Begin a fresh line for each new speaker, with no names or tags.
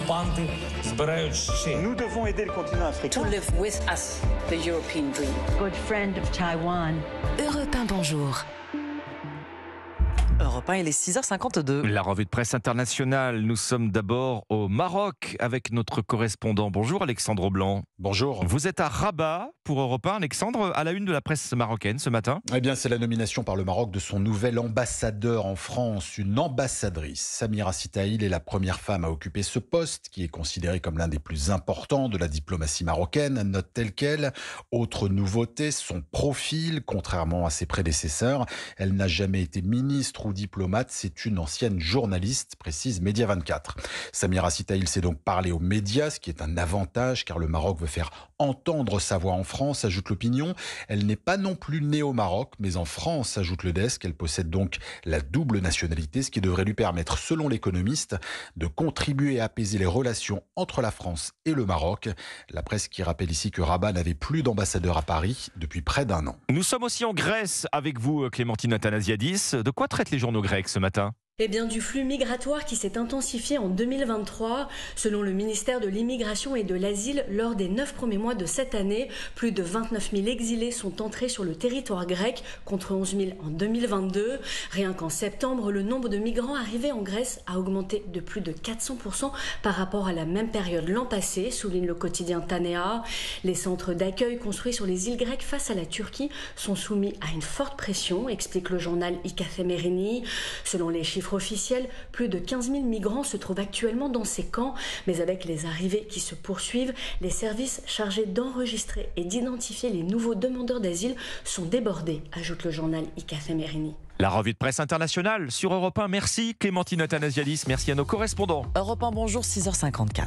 Nous devons aider le continent africain.
To live with us, the European dream.
Good friend of Taiwan.
Europe 1, bonjour.
Europe 1, il est 6h52.
La revue de presse internationale. Nous sommes d'abord au Maroc avec notre correspondant. Bonjour Alexandre Blanc.
Bonjour.
Vous êtes à Rabat pour Europe 1. Alexandre, à la une de la presse marocaine ce matin.
Eh bien, c'est la nomination par le Maroc de son nouvel ambassadeur en France, une ambassadrice. Samira Sitaïl est la première femme à occuper ce poste, qui est considéré comme l'un des plus importants de la diplomatie marocaine. Note telle quelle. Autre nouveauté, son profil, contrairement à ses prédécesseurs. Elle n'a jamais été ministre ou diplomate, c'est une ancienne journaliste, précise Média 24. Samira Sitaïl s'est donc parlé aux médias, ce qui est un avantage car le Maroc veut faire entendre sa voix en France, ajoute l'opinion. Elle n'est pas non plus née au Maroc, mais en France, ajoute le desk. Elle possède donc la double nationalité, ce qui devrait lui permettre, selon l'économiste, de contribuer à apaiser les relations entre la France et le Maroc. La presse qui rappelle ici que Rabat n'avait plus d'ambassadeur à Paris depuis près d'un an.
Nous sommes aussi en Grèce avec vous, Clémentine Athanasiadis. De quoi traitent les journaux grecs ce matin ?
Eh bien, du flux migratoire qui s'est intensifié en 2023. Selon le ministère de l'Immigration et de l'Asile, lors des 9 premiers mois de cette année, plus de 29 000 exilés sont entrés sur le territoire grec, contre 11 000 en 2022. Rien qu'en septembre, le nombre de migrants arrivés en Grèce a augmenté de plus de 400% par rapport à la même période l'an passé, souligne le quotidien Tanea. Les centres d'accueil construits sur les îles grecques face à la Turquie sont soumis à une forte pression, explique le journal Ikathemerini. Selon les chiffres officiels, plus de 15 000 migrants se trouvent actuellement dans ces camps, mais avec les arrivées qui se poursuivent, les services chargés d'enregistrer et d'identifier les nouveaux demandeurs d'asile sont débordés, ajoute le journal Ikathemerini.
La revue de presse internationale sur Europe 1. Merci Clémentine Athanasiadis, merci à nos correspondants.
Europe 1, bonjour, 6h54.